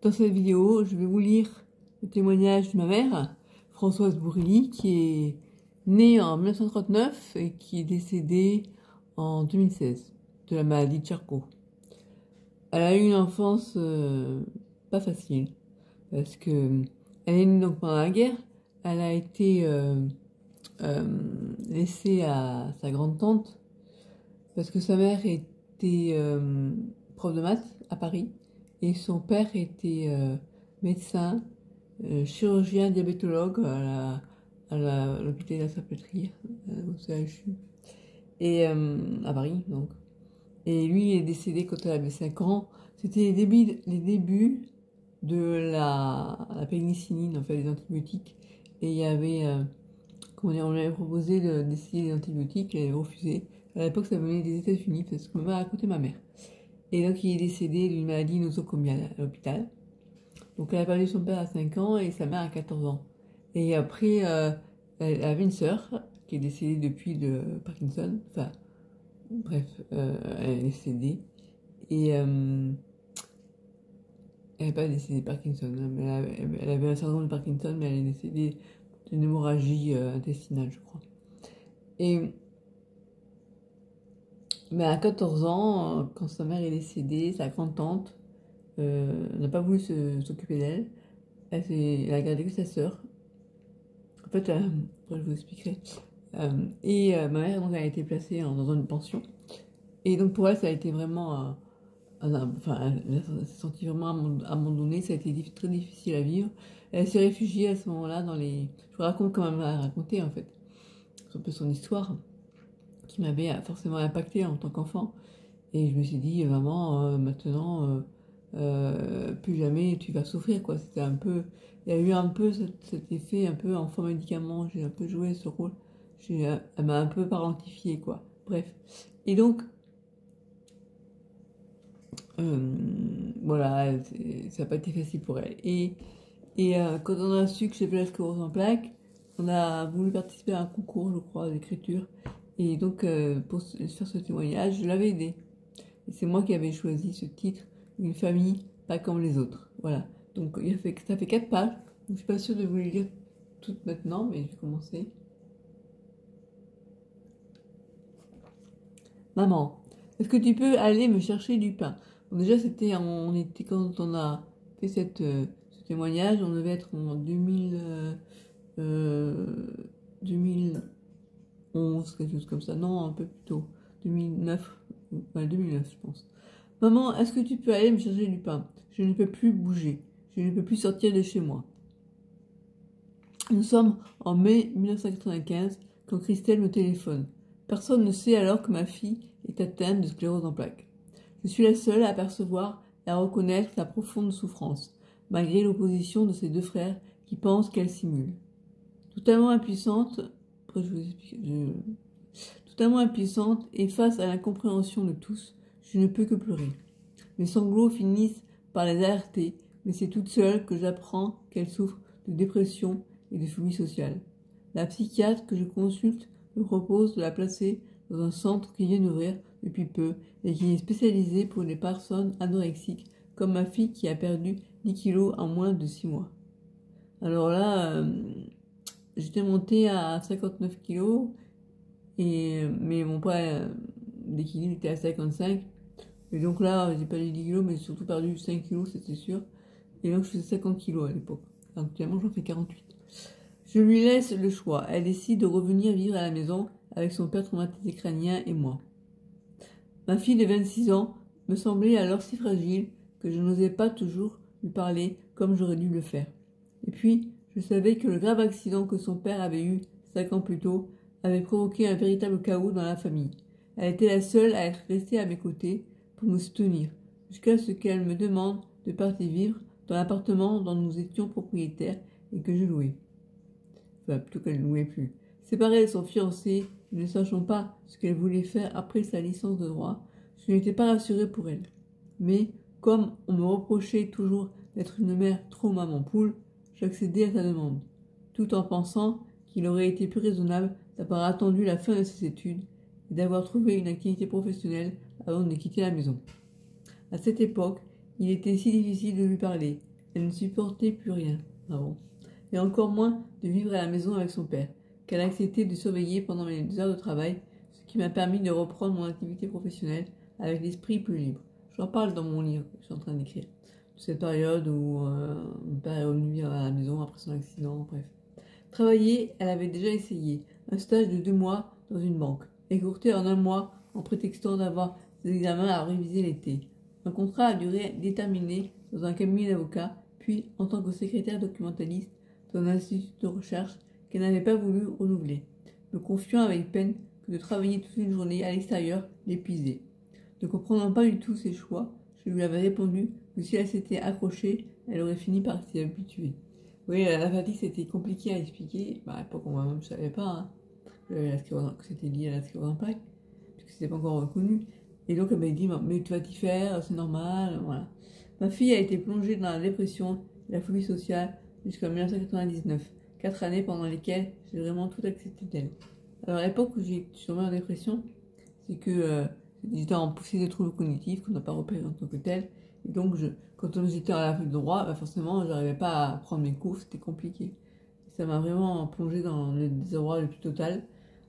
Dans cette vidéo, je vais vous lire le témoignage de ma mère, Françoise Bourrilly, qui est née en 1939 et qui est décédée en 2016 de la maladie de Charcot. Elle a eu une enfance pas facile parce que elle est née donc pendant la guerre. Elle a été laissée à sa grande-tante parce que sa mère était prof de maths à Paris et son père était médecin, chirurgien diabétologue à l'hôpital de la Salpêtrière, au CHU, et à Paris donc. Et lui est décédé quand elle avait 5 ans. C'était les débuts de la pénicilline, en fait, des antibiotiques. Et il y avait, comment dire, on lui avait proposé d'essayer les antibiotiques, elle avait refusé. À l'époque, ça venait des États-Unis, parce que m'a raconté ma mère. Et donc, il est décédé d'une maladie nosocomiale à l'hôpital. Donc, elle a perdu son père à 5 ans et sa mère à 14 ans. Et après, elle avait une sœur qui est décédée depuis de Parkinson. Enfin, bref, elle est décédée. Et elle n'est pas décédée de Parkinson, hein, mais elle avait un syndrome de Parkinson, mais elle est décédée d'une hémorragie intestinale, je crois. Mais à 14 ans, quand sa mère est décédée, sa grand-tante n'a pas voulu s'occuper d'elle. Elle a gardé que sa sœur. En fait, après, je vous expliquerai. Ma mère donc, a été placée dans une pension. Et donc pour elle, ça a été vraiment... elle s'est sentie vraiment abandonnée, ça a été très difficile à vivre. Elle s'est réfugiée à ce moment-là dans les... Je vous raconte comme elle m'a raconté, en fait. C'est un peu son histoire qui m'avait forcément impactée en tant qu'enfant. Et je me suis dit, maman, maintenant, plus jamais tu vas souffrir, quoi. C'était un peu... Il y a eu un peu cet effet, un peu enfant médicament. J'ai un peu joué ce rôle. Elle m'a un peu parentifiée, quoi. Bref. Et donc... voilà, ça n'a pas été facile pour elle. Et quand on a su que j'ai fait la sclérose en plaques, on a voulu participer à un concours, je crois, d'écriture. Et donc, pour faire ce témoignage, je l'avais aidé. Et c'est moi qui avais choisi ce titre, Une famille pas comme les autres. Voilà. Donc, ça fait 4 pages. Donc, je ne suis pas sûre de vous les lire toutes maintenant, mais je vais commencer. Maman, est-ce que tu peux aller me chercher du pain? Donc déjà, quand on a fait ce témoignage, on devait être en 2011, quelque chose comme ça. Non, un peu plus tôt. 2009, ouais, 2009, je pense. Maman, est-ce que tu peux aller me chercher du pain? Je ne peux plus bouger. Je ne peux plus sortir de chez moi. Nous sommes en mai 1995 quand Christelle me téléphone. Personne ne sait alors que ma fille est atteinte de sclérose en plaques. Je suis la seule à apercevoir et à reconnaître sa profonde souffrance, malgré l'opposition de ses 2 frères qui pensent qu'elle simule. Totalement impuissante, et face à l'incompréhension de tous, je ne peux que pleurer. Mes sanglots finissent par les alerter, mais c'est toute seule que j'apprends qu'elle souffre de dépression et de phobie sociale. La psychiatre que je consulte me propose de la placer dans un centre qui vient d'ouvrir depuis peu et qui est spécialisé pour les personnes anorexiques, comme ma fille qui a perdu 10 kilos en moins de 6 mois. Alors là, j'étais montée à 59 kilos, mais mon poids d'équilibre était à 55. Et donc là, j'ai perdu 10 kilos, mais surtout perdu 5 kilos, c'était sûr. Et donc je faisais 50 kilos à l'époque. Actuellement, j'en fais 48. Je lui laisse le choix. Elle décide de revenir vivre à la maison avec son père traumatisé crânien et moi. Ma fille de 26 ans me semblait alors si fragile que je n'osais pas toujours lui parler comme j'aurais dû le faire. Et puis, je savais que le grave accident que son père avait eu 5 ans plus tôt avait provoqué un véritable chaos dans la famille. Elle était la seule à être restée à mes côtés pour me soutenir, jusqu'à ce qu'elle me demande de partir vivre dans l'appartement dont nous étions propriétaires et que je louais. Enfin, plutôt qu'elle ne louait plus. Séparée de son fiancé, ne sachant pas ce qu'elle voulait faire après sa licence de droit, je n'étais pas rassurée pour elle. Mais, comme on me reprochait toujours d'être une mère trop maman poule, j'accédais à sa demande, tout en pensant qu'il aurait été plus raisonnable d'avoir attendu la fin de ses études et d'avoir trouvé une activité professionnelle avant de quitter la maison. À cette époque, il était si difficile de lui parler, Elle ne supportait plus rien. Ah bon. Et encore moins de vivre à la maison avec son père, qu'elle a accepté de surveiller pendant mes heures de travail, ce qui m'a permis de reprendre mon activité professionnelle avec l'esprit plus libre. J'en parle dans mon livre que je suis en train d'écrire. Cette période où mon père est revenu vivre à la maison après son accident, bref. Travailler, elle avait déjà essayé. Un stage de 2 mois dans une banque, écourté en 1 mois en prétextant d'avoir des examens à réviser l'été. Un contrat à durée déterminée dans un cabinet d'avocats, puis en tant que secrétaire documentaliste dans un institut de recherche qu'elle n'avait pas voulu renouveler, me confiant avec peine que de travailler toute une journée à l'extérieur l'épuisait. Ne comprenant pas du tout ses choix, je lui avais répondu que si elle s'était accrochée, elle aurait fini par s'y habituer. Oui, la fatigue, c'était compliqué à expliquer. À l'époque, on ne savait pas que c'était lié à la sclérose en plaques, parce que c'était pas encore reconnu. Et donc, elle m'a dit, mais tu vas t'y faire, c'est normal, voilà. Ma fille a été plongée dans la dépression et la phobie sociale jusqu'en 1999. 4 années pendant lesquelles j'ai vraiment tout accepté d'elle. Alors, à l'époque où j'ai suis tombée en dépression, c'est que j'étais en poussée de troubles cognitifs qu'on n'a pas repérés en tant que tel. Et donc, quand j'étais à la fac de droit, forcément, je n'arrivais pas à prendre mes cours, c'était compliqué. Et ça m'a vraiment plongé dans le désarroi le plus total.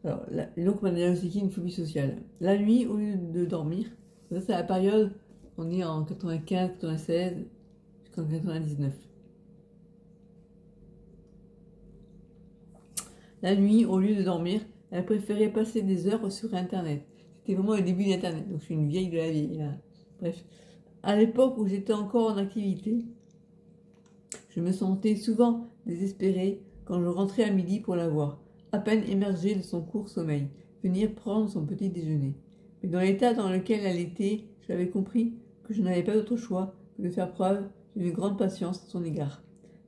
Alors, et donc, on m'a diagnostiqué une phobie sociale. La nuit, au lieu de dormir, ça c'est la période, on est en 95, 96, jusqu'en 99. La nuit, au lieu de dormir, elle préférait passer des heures sur Internet. C'était vraiment le début d'Internet, donc je suis une vieille de la vieille, là. Bref. À l'époque où j'étais encore en activité, je me sentais souvent désespérée quand je rentrais à midi pour la voir, à peine émergée de son court sommeil, venir prendre son petit déjeuner. Mais dans l'état dans lequel elle était, j'avais compris que je n'avais pas d'autre choix que de faire preuve d'une grande patience à son égard.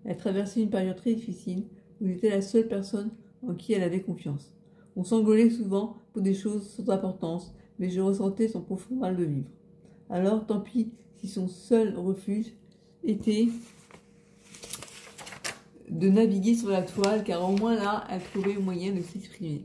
Elle traversait une période très difficile où j'étais la seule personne en qui elle avait confiance. On s'engueulait souvent pour des choses sans importance, mais je ressentais son profond mal de vivre. Alors, tant pis si son seul refuge était de naviguer sur la toile, car au moins là, elle trouvait moyen de s'exprimer.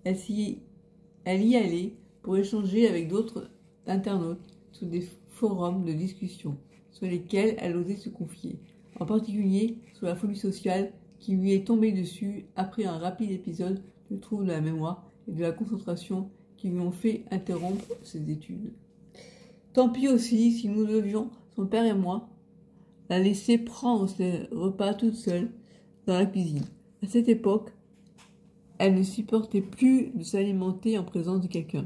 Elle y allait pour échanger avec d'autres internautes sur des forums de discussion sur lesquels elle osait se confier, en particulier sur la phobie sociale qui lui est tombée dessus après un rapide épisode de troubles de la mémoire et de la concentration qui lui ont fait interrompre ses études. Tant pis aussi si nous devions, son père et moi, la laisser prendre ses repas toute seule dans la cuisine. À cette époque, elle ne supportait plus de s'alimenter en présence de quelqu'un.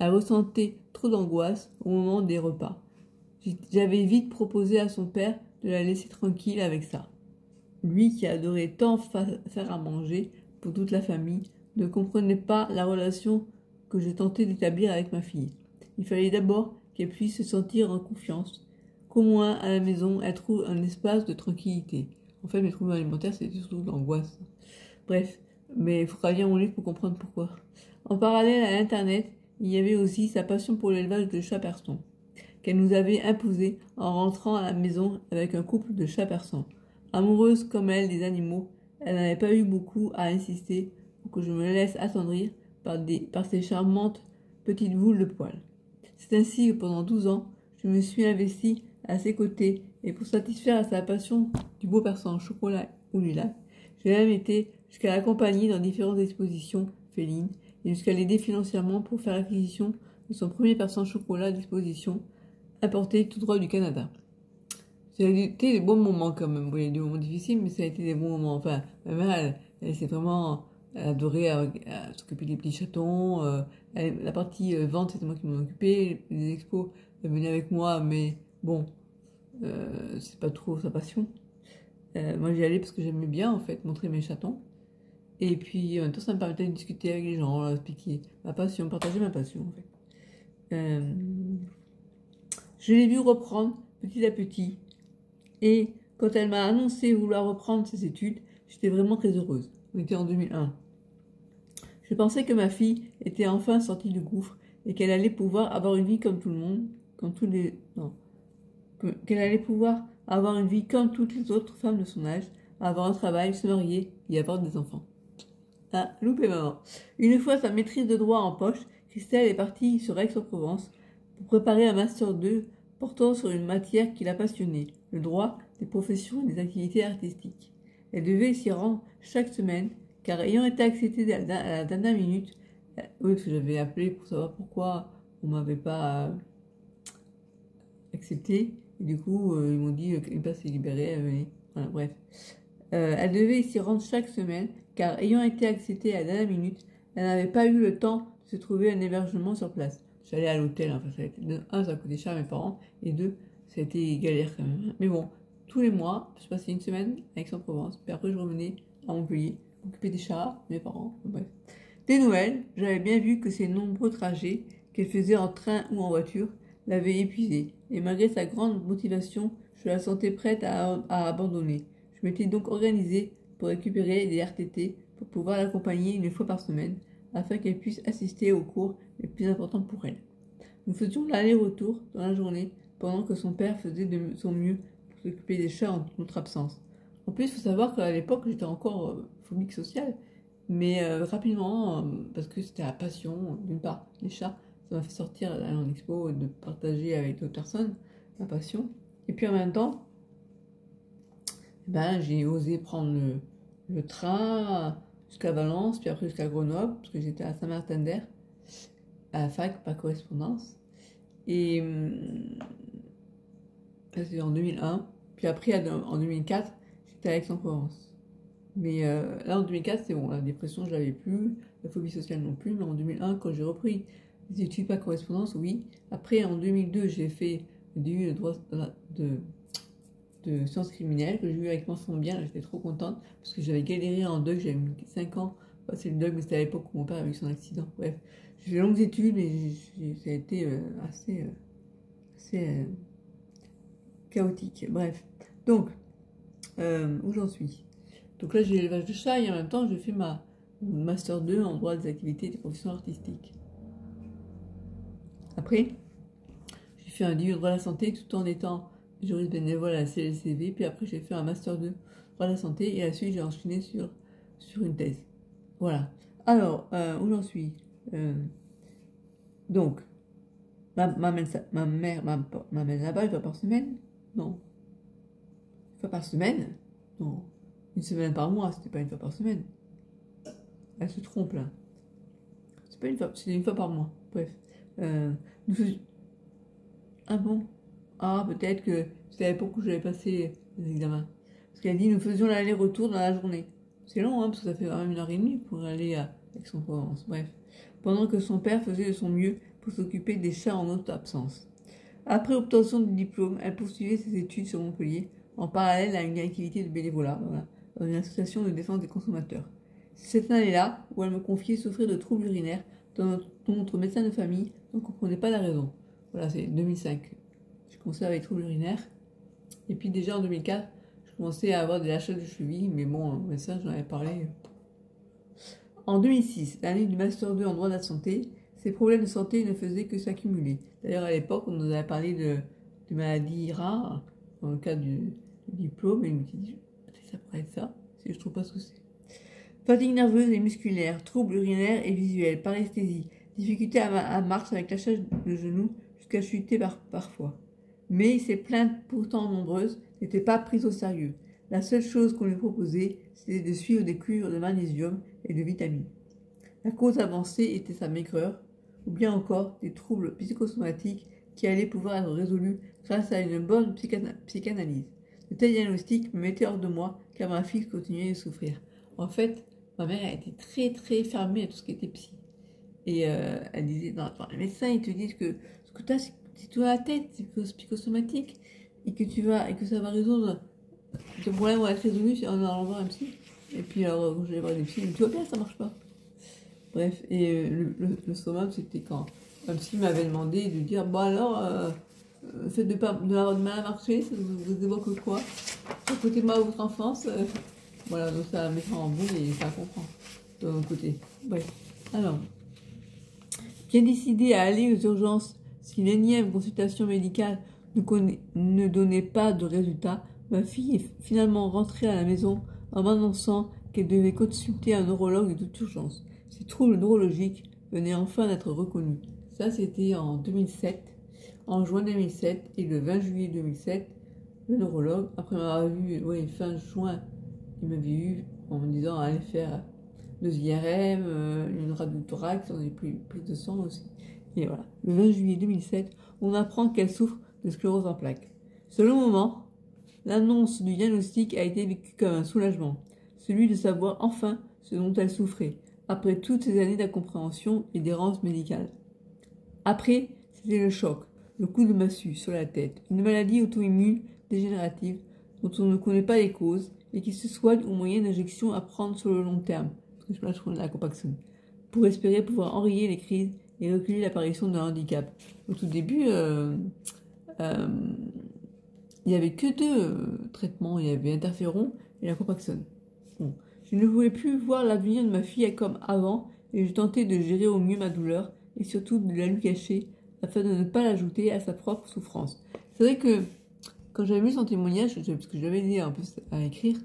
Elle ressentait trop d'angoisse au moment des repas. J'avais vite proposé à son père de la laisser tranquille avec ça. Lui qui adorait tant faire à manger pour toute la famille, ne comprenait pas la relation que je tentais d'établir avec ma fille. Il fallait d'abord qu'elle puisse se sentir en confiance, qu'au moins à la maison elle trouve un espace de tranquillité. En fait, mes troubles alimentaires, c'était surtout de l'angoisse. Bref, mais il faudra lire mon livre pour comprendre pourquoi. En parallèle à Internet, il y avait aussi sa passion pour l'élevage de chats persans, qu'elle nous avait imposé en rentrant à la maison avec un couple de chats persans. Amoureuse comme elle des animaux, elle n'avait pas eu beaucoup à insister pour que je me laisse attendrir par ces charmantes petites boules de poils. C'est ainsi que pendant 12 ans, je me suis investie à ses côtés et pour satisfaire à sa passion du beau persan au chocolat ou lilas, j'ai même été jusqu'à l'accompagner dans différentes expositions félines et jusqu'à l'aider financièrement pour faire l'acquisition de son premier persan chocolat à disposition, importé tout droit du Canada. Ça a été des bons moments quand même. Bon, il y a eu des moments difficiles, mais ça a été des bons moments. Enfin, ma mère, elle s'est vraiment adorée à s'occuper des petits chatons. La partie vente, c'était moi qui m'en occupais. Les expos, elle venait avec moi, mais bon, c'est pas trop sa passion. Moi, j'y allais parce que j'aimais bien, en fait, montrer mes chatons. Et puis, en même temps, ça me permettait de discuter avec les gens, expliquer ma passion, partager ma passion, en fait. Je l'ai vu reprendre petit à petit. Et quand elle m'a annoncé vouloir reprendre ses études, j'étais vraiment très heureuse. On était en 2001. Je pensais que ma fille était enfin sortie du gouffre et qu'elle allait pouvoir avoir une vie comme tout le monde, qu'elle allait pouvoir avoir une vie comme toutes les autres femmes de son âge, avoir un travail, se marier et avoir des enfants. Ah, loupé maman. Une fois sa maîtrise de droit en poche, Christelle est partie sur Aix-en-Provence pour préparer un Master 2 portant sur une matière qui la passionnait, le droit des professions et des activités artistiques. Elle devait s'y rendre chaque semaine, car ayant été acceptée à la dernière minute, oui, parce que j'avais appelé pour savoir pourquoi on m'avait pas accepté, et du coup, ils m'ont dit qu'une place est libérée, venez. Voilà, bref. Elle devait s'y rendre chaque semaine, car ayant été acceptée à la dernière minute, elle n'avait pas eu le temps de se trouver un hébergement sur place. J'allais à l'hôtel, enfin, ça a été, un, ça a coûté cher à mes parents, et deux, ça a été galère quand même. Mais bon, tous les mois, je passais une semaine à Aix-en-Provence, puis après je revenais à Montpellier, m'occuper des chats, mes parents, bref. Dès Noël, j'avais bien vu que ces nombreux trajets qu'elle faisait en train ou en voiture l'avaient épuisée, et malgré sa grande motivation, je la sentais prête à abandonner. Je m'étais donc organisée pour récupérer des RTT pour pouvoir l'accompagner une fois par semaine, afin qu'elle puisse assister aux cours les plus importants pour elle. Nous faisions l'aller-retour dans la journée, pendant que son père faisait de son mieux pour s'occuper des chats en notre absence. En plus, il faut savoir qu'à l'époque, j'étais encore phobique sociale, mais rapidement, parce que c'était la passion, d'une part, les chats, ça m'a fait sortir d'aller en expo et de partager avec d'autres personnes ma passion. Et puis en même temps, j'ai osé prendre le train jusqu'à Valence, puis après jusqu'à Grenoble, parce que j'étais à Saint-Martin-d'Hères, à la fac, par correspondance. Et c'était en 2001. Puis après, en 2004, j'étais à Aix-en-Provence. Mais là, en 2004, c'est bon, la dépression, je l'avais plus, la phobie sociale non plus. Mais en 2001, quand j'ai repris les études par correspondance, oui. Après, en 2002, j'ai fait du droit de sciences criminelles que j'ai eu avec mention bien. J'étais trop contente parce que j'avais galéré en DUG, j'avais mis 5 ans. C'est le DUG, mais c'était à l'époque où mon père avait eu son accident. Bref, j'ai fait de longues études, mais ça a été assez chaotique. Bref, donc, où j'en suis? Donc là, j'ai l'élevage de chats et en même temps, je fais ma Master 2 en droit des activités et des professions artistiques. Après, j'ai fait un DU droit de la santé tout en étant juriste bénévole à la CLCV. Puis après, j'ai fait un Master 2 droit de la santé et à la suite, j'ai enchaîné sur une thèse. Voilà. Alors, où j'en suis? Donc, ma mère m'amène là-bas une fois par semaine? Non. Une fois par semaine? Non. Une semaine par mois, c'était pas une fois par semaine. Elle se trompe là. C'est pas une fois, c'était une fois par mois. Bref. Ah bon? Ah, peut-être que c'était à l'époque où j'avais passé les examens. Parce qu'elle dit nous faisions l'aller-retour dans la journée. C'est long, hein, parce que ça fait quand même 1h30 pour aller à Aix-en-Provence. Bref. Pendant que son père faisait de son mieux pour s'occuper des chats en notre absence. Après obtention du diplôme, elle poursuivait ses études sur Montpellier, en parallèle à une activité de bénévolat, voilà, dans une association de défense des consommateurs. C'est cette année-là où elle me confiait souffrir de troubles urinaires dont notre médecin de famille ne comprenait pas la raison. Voilà, c'est 2005. J'ai commencé avec des troubles urinaires. Et puis déjà en 2004, je commençais à avoir des lâchers de cheville, mais bon, le médecin, j'en avais parlé. En 2006, l'année du Master 2 en droit de la santé, ces problèmes de santé ne faisaient que s'accumuler. D'ailleurs, à l'époque, on nous avait parlé de maladies rares, dans le cadre du diplôme, et il me dit, peut-être ça pourrait être ça, si je trouve pas ce que c'est. Fatigue nerveuse et musculaire, troubles urinaires et visuels, paresthésie, difficulté à marche avec lâchage de genoux jusqu'à chuter parfois. Mais ces plaintes, pourtant nombreuses, n'étaient pas prises au sérieux. La seule chose qu'on lui proposait, c'était de suivre des cures de magnésium et de vitamines. La cause avancée était sa maigreur, ou bien encore des troubles psychosomatiques qui allaient pouvoir être résolus grâce à une bonne psychanalyse. De tels diagnostics me mettaient hors de moi car ma fille continuait de souffrir. En fait, ma mère a été très très fermée à tout ce qui était psy. Et elle disait, non, attends, les médecins ils te disent que ce que tu as, c'est tout à la tête, c'est psychosomatique, et que ça va résoudre ce problème va être résolu en allant voir un psy. Et puis alors, quand j'allais voir des psys, ils me disent, tu vois bien, ça marche pas. Bref, et le summum, c'était quand un psy m'avait demandé de dire, bon alors, le fait d'avoir du mal à marcher, ça vous évoque quoi? Racontez-moi votre enfance. Voilà, donc ça met ça en boule et ça comprend de mon côté. Bref, alors, bien décidé à aller aux urgences si l'énième consultation médicale ne donnait pas de résultat, ma fille est finalement rentrée à la maison en m'annonçant qu'elle devait consulter un neurologue de toute urgence. Ses troubles neurologiques venaient enfin d'être reconnus. Ça, c'était en 2007. en juin 2007 et le 20 juillet 2007, le neurologue, après m'avoir vu fin juin, il m'avait eu en me disant allez faire 2 IRM, une radio du thorax, on avait pris de sang aussi. Et voilà, le 20 juillet 2007, on apprend qu'elle souffre de sclérose en plaques. Sur le moment, l'annonce du diagnostic a été vécue comme un soulagement, celui de savoir enfin ce dont elle souffrait, après toutes ces années d'incompréhension et d'errance médicale. Après, c'était le choc, le coup de massue sur la tête, une maladie auto-immune dégénérative dont on ne connaît pas les causes et qui se soigne au moyen d'injections à prendre sur le long terme, parce que je prends la Copaxone, pour espérer pouvoir enrayer les crises et reculer l'apparition d'un handicap. Au tout début, il n'y avait que 2 traitements, il y avait interféron et la Copaxone. Bon. Je ne voulais plus voir l'avenir de ma fille comme avant et je tentais de gérer au mieux ma douleur et surtout de la lui cacher afin de ne pas l'ajouter à sa propre souffrance. C'est vrai que quand j'avais lu son témoignage, parce que je l'avais dit en plus à écrire,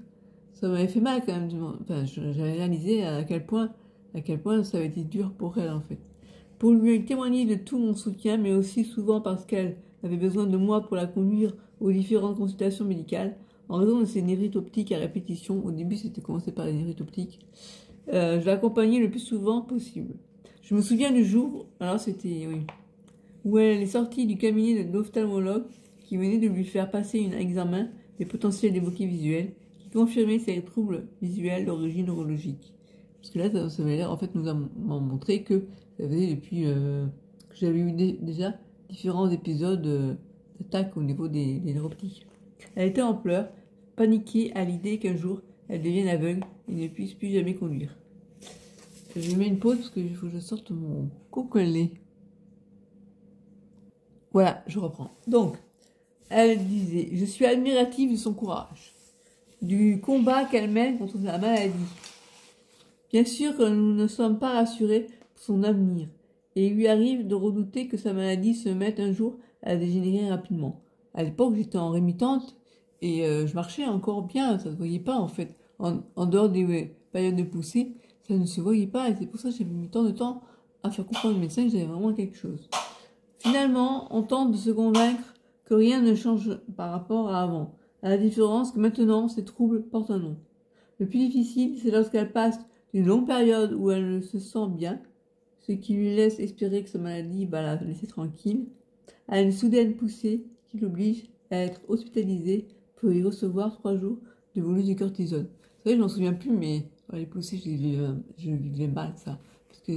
ça m'avait fait mal quand même. Enfin, j'avais réalisé à quel point ça avait été dur pour elle en fait. Pour lui témoigner de tout mon soutien, mais aussi souvent parce qu'elle avait besoin de moi pour la conduire aux différentes consultations médicales, en raison de ses névrites optiques à répétition. Au début, c'était commencé par les névrites optiques. Je l'accompagnais le plus souvent possible. Je me souviens du jour, alors c'était, oui, où elle est sortie du cabinet de l'ophtalmologue qui venait de lui faire passer un examen des potentiels débloqués visuels qui confirmait ses troubles visuels d'origine neurologique. Parce que là, ça avait l'air, en fait, nous a montré que ça faisait depuis que j'avais eu déjà différents épisodes d'attaque au niveau des nerfs optiques. Elle était en pleurs, paniquée à l'idée qu'un jour, elle devienne aveugle et ne puisse plus jamais conduire. Je mets une pause parce qu'il faut que je sorte mon cocolet. Voilà, je reprends. Donc, elle disait, je suis admirative de son courage, du combat qu'elle mène contre la maladie. Bien sûr que nous ne sommes pas rassurés pour son avenir, et il lui arrive de redouter que sa maladie se mette un jour à dégénérer rapidement. À l'époque, j'étais en rémitante et je marchais encore bien, ça ne se voyait pas en fait. En dehors des périodes de poussée, ça ne se voyait pas et c'est pour ça que j'ai mis tant de temps à faire comprendre au médecin que j'avais vraiment quelque chose. Finalement, on tente de se convaincre que rien ne change par rapport à avant, à la différence que maintenant, ces troubles portent un nom. Le plus difficile, c'est lorsqu'elle passe d'une longue période où elle ne se sent bien, ce qui lui laisse espérer que sa maladie va la laisser tranquille, à une soudaine poussée qui l'oblige à être hospitalisée pour y recevoir 3 jours de bolus de cortisone. C'est vrai, je m'en souviens plus, mais les poussées, je vivais mal ça. Parce que,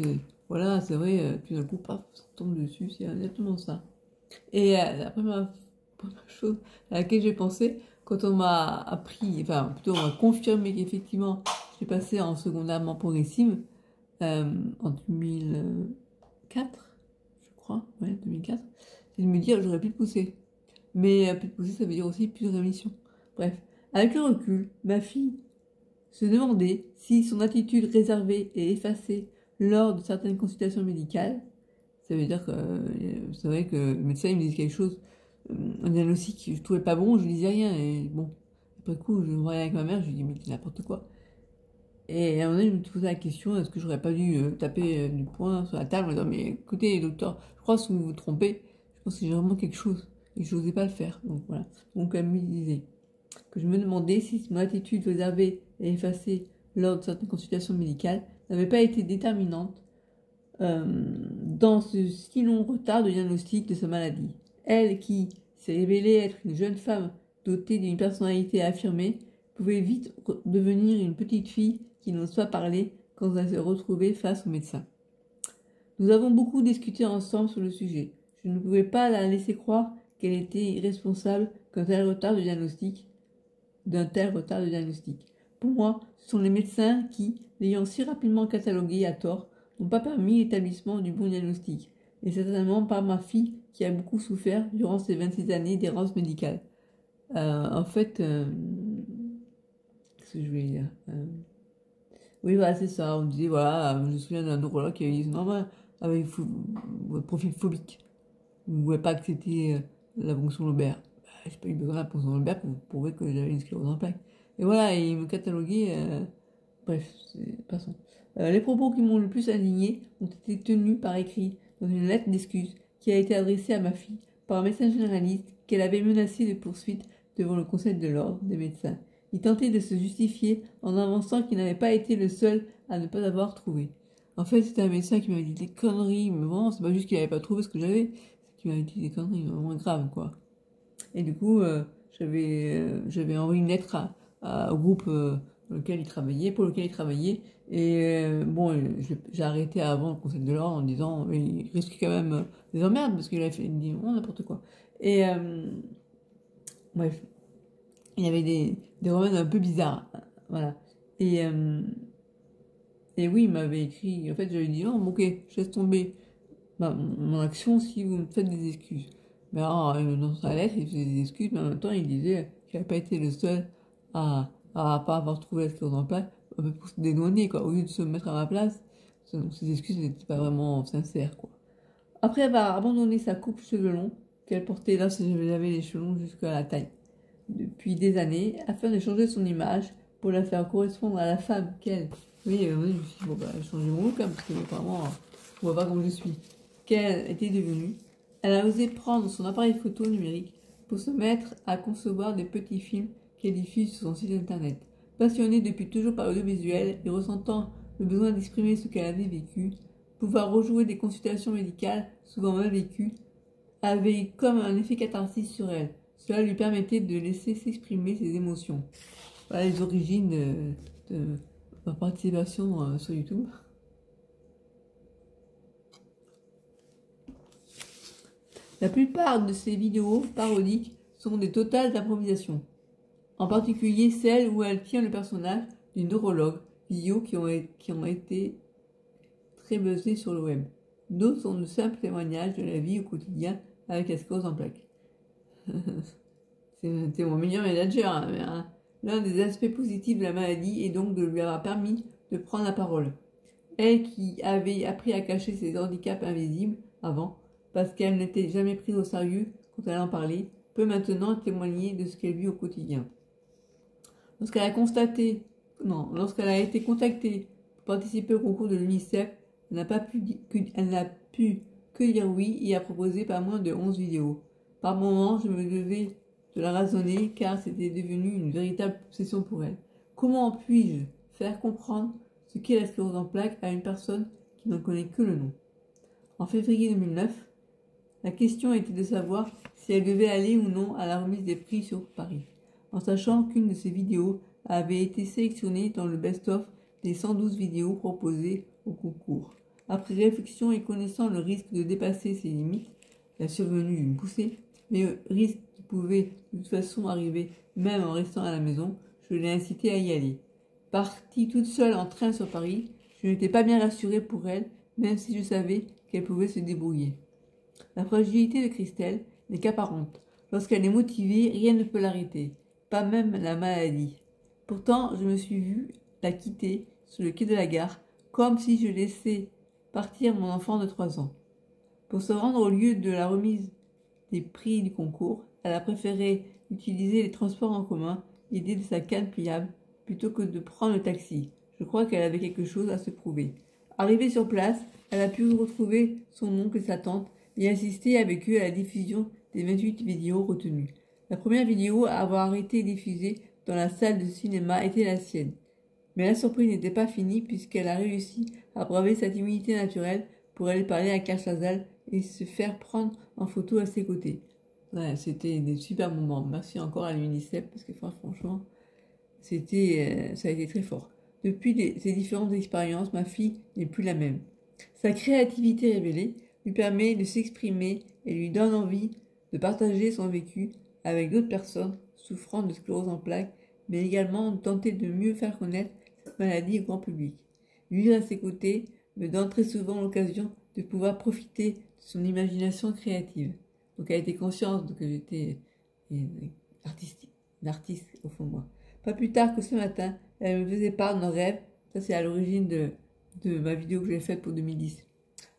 voilà, c'est vrai, tout d'un coup, paf, ça tombe dessus, c'est exactement ça. Et la première chose à laquelle j'ai pensé, quand on m'a appris, enfin, plutôt on m'a confirmé qu'effectivement, j'ai passé en seconde amant progressive en 2004, je crois, ouais, 2004, c'est de me dire j'aurais plus de poussée. Mais plus de poussée, ça veut dire aussi plus de rémission. Bref, avec le recul, ma fille se demandait si son attitude réservée et effacée lors de certaines consultations médicales, ça veut dire que c'est vrai que le médecin il me disait quelque chose, un diagnostic que je trouvais pas bon, je lui disais rien. Et bon, après coup, je me voyais avec ma mère, je lui dis mais c'est n'importe quoi. Et à un moment donné, je me posais la question, est-ce que j'aurais pas dû taper du poing sur la table en disant mais écoutez, docteur, je crois que vous vous trompez, je pense que j'ai vraiment quelque chose et je n'osais pas le faire. Donc voilà. Donc elle me disait que je me demandais si mon attitude réservée et effacée lors de certaines consultations médicales n'avait pas été déterminante dans ce si long retard de diagnostic de sa maladie. Elle, qui s'est révélée être une jeune femme dotée d'une personnalité affirmée, pouvait vite devenir une petite fille qui n'ose pas parler quand elle se retrouvait face au médecin. Nous avons beaucoup discuté ensemble sur le sujet. Je ne pouvais pas la laisser croire qu'elle était responsable d'un tel retard de diagnostic. Pour moi, ce sont les médecins qui, l'ayant si rapidement catalogué à tort, n'ont pas permis l'établissement du bon diagnostic, et certainement pas ma fille qui a beaucoup souffert durant ces 26 années d'errance médicale. En fait, qu'est-ce que je voulais dire oui, voilà, c'est ça. On disait, voilà, je me souviens d'un neurologue qui avait dit, non, avec profil phobique. On ne voulait pas que c'était la ponction lobaire. J'ai pas eu besoin de la ponction lobaire pour prouver que j'avais une sclérose en plaques. Et voilà, et il me cataloguait. Bref, passons. Les propos qui m'ont le plus indigné ont été tenus par écrit dans une lettre d'excuse qui a été adressée à ma fille par un médecin généraliste qu'elle avait menacé de poursuites devant le Conseil de l'ordre des médecins. Il tentait de se justifier en avançant qu'il n'avait pas été le seul à ne pas avoir trouvé. En fait, c'était un médecin qui m'avait dit des conneries, mais bon, c'est pas juste qu'il n'avait pas trouvé ce que j'avais, c'est qu'il m'avait dit des conneries vraiment graves, quoi. Et du coup, j'avais envoyé une lettre au groupe pour lequel il travaillait, et j'ai arrêté avant le Conseil de l'ordre en disant, il risque quand même des emmerdes, parce qu'il avait fait n'importe quoi. Et bref, il y avait des remèdes un peu bizarres, voilà. Et oui, il m'avait écrit, en fait, j'avais dit, oh, bon, ok, je laisse tomber mon action si vous me faites des excuses. Mais alors, dans sa lettre, il faisait des excuses, mais en même temps, il disait qu'il n'avait pas été le seul à pas avoir trouvé la cause en place pour se dédouaner, quoi. Au lieu de se mettre à ma place, ses excuses n'étaient pas vraiment sincères, quoi. Après avoir abandonné sa coupe cheveux longs, qu'elle portait là, j'avais les cheveux longs jusqu'à la taille, depuis des années, afin de changer son image pour la faire correspondre à la femme qu'elle. Oui, je me suis dit, bon, bah, changer mon look, hein, parce que apparemment, on voit pas comme je suis. Qu'elle était devenue, elle a osé prendre son appareil photo numérique pour se mettre à concevoir des petits films qu'elle diffuse sur son site internet. Passionnée depuis toujours par l'audiovisuel et ressentant le besoin d'exprimer ce qu'elle avait vécu, pouvoir rejouer des consultations médicales souvent mal vécues avait comme un effet catharsis sur elle. Cela lui permettait de laisser s'exprimer ses émotions. Voilà les origines de ma participation sur YouTube. La plupart de ces vidéos parodiques sont des totales d'improvisation. En particulier celles où elle tient le personnage d'une neurologue, vidéos qui ont été très buzzées sur le web. D'autres sont de simples témoignages de la vie au quotidien avec la sclérose en plaques. C'était mon meilleur manager, hein. L'un des aspects positifs de la maladie est donc de lui avoir permis de prendre la parole. Elle qui avait appris à cacher ses handicaps invisibles avant, parce qu'elle n'était jamais prise au sérieux quand elle en parlait, peut maintenant témoigner de ce qu'elle vit au quotidien. Lorsqu'elle a été contactée pour participer au concours de l'UNICEF, elle n'a pu que dire oui et a proposé pas moins de 11 vidéos. Par moments, je me devais de la raisonner car c'était devenu une véritable obsession pour elle. Comment puis-je faire comprendre ce qu'est la sclérose en plaques à une personne qui n'en connaît que le nom? En février 2009, la question était de savoir si elle devait aller ou non à la remise des prix sur Paris, en sachant qu'une de ses vidéos avait été sélectionnée dans le best-of des 112 vidéos proposées au concours. Après réflexion et connaissant le risque de dépasser ses limites, la survenue d'une poussée, mais le risque qui pouvait de toute façon arriver même en restant à la maison, je l'ai incitée à y aller. Partie toute seule en train sur Paris, je n'étais pas bien rassurée pour elle, même si je savais qu'elle pouvait se débrouiller. La fragilité de Christelle n'est qu'apparente. Lorsqu'elle est motivée, rien ne peut l'arrêter, pas même la maladie. Pourtant, je me suis vue la quitter sur le quai de la gare, comme si je laissais partir mon enfant de 3 ans. Pour se rendre au lieu de la remise des prix du concours, elle a préféré utiliser les transports en commun, l'idée de sa canne pliable, plutôt que de prendre le taxi. Je crois qu'elle avait quelque chose à se prouver. Arrivée sur place, elle a pu retrouver son oncle et sa tante et assister avec eux à la diffusion des 28 vidéos retenues. La première vidéo à avoir été diffusée dans la salle de cinéma était la sienne. Mais la surprise n'était pas finie puisqu'elle a réussi à braver sa timidité naturelle pour aller parler à Claire Chazal et se faire prendre en photo à ses côtés. Ouais, c'était des super moments. Merci encore à l'UNICEF parce que franchement, ça a été très fort. Depuis ces différentes expériences, ma fille n'est plus la même. Sa créativité révélée lui permet de s'exprimer et lui donne envie de partager son vécu avec d'autres personnes souffrant de sclérose en plaques, mais également de tenter de mieux faire connaître cette maladie au grand public. Vivre à ses côtés me donne très souvent l'occasion de pouvoir profiter de son imagination créative. Donc elle était consciente que j'étais une artiste au fond de moi. Pas plus tard que ce matin, elle me faisait part d'un rêve, ça c'est à l'origine de ma vidéo que j'ai faite pour 2010,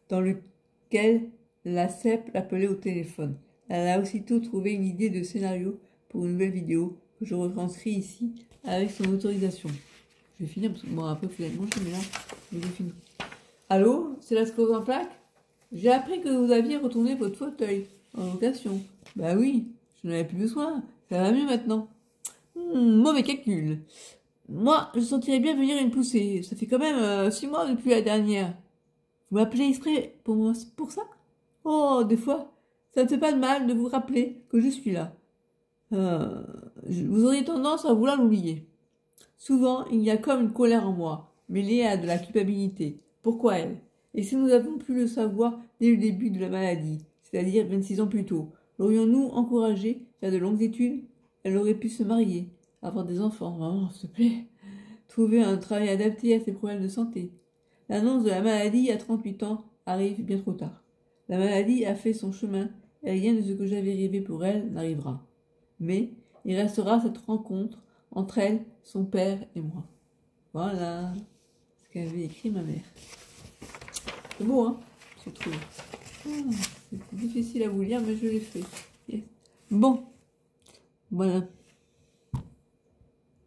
dans lequel la CEP l'appelait au téléphone. Elle a aussitôt trouvé une idée de scénario pour une nouvelle vidéo que je retranscris ici avec son autorisation. Je vais finir parce que bon après il faut aller manger mais là j'ai fini. Allô, c'est la sclérose en plaques? J'ai appris que vous aviez retourné votre fauteuil. en location. Bah oui, je n'en avais plus besoin. Ça va mieux maintenant. Mauvais calcul. Moi, je sentirais bien venir une poussée. Ça fait quand même 6 mois depuis la dernière. Vous m'appelez exprès pour ça? Oh, des fois, ça ne fait pas de mal de vous rappeler que je suis là. Vous auriez tendance à vouloir l'oublier. Souvent, il y a comme une colère en moi, mêlée à de la culpabilité. Pourquoi elle? Et si nous avons pu le savoir dès le début de la maladie, c'est-à-dire 26 ans plus tôt, l'aurions-nous encouragée à faire de longues études? Elle aurait pu se marier, avoir des enfants, vraiment, s'il te plaît. Trouver un travail adapté à ses problèmes de santé. L'annonce de la maladie à 38 ans arrive bien trop tard. La maladie a fait son chemin et rien de ce que j'avais rêvé pour elle n'arrivera. Mais il restera cette rencontre entre elle, son père et moi. Voilà ce qu'avait écrit ma mère. C'est beau, hein, je trouve. C'est difficile à vous lire, mais je l'ai fait. Yes. Bon, voilà.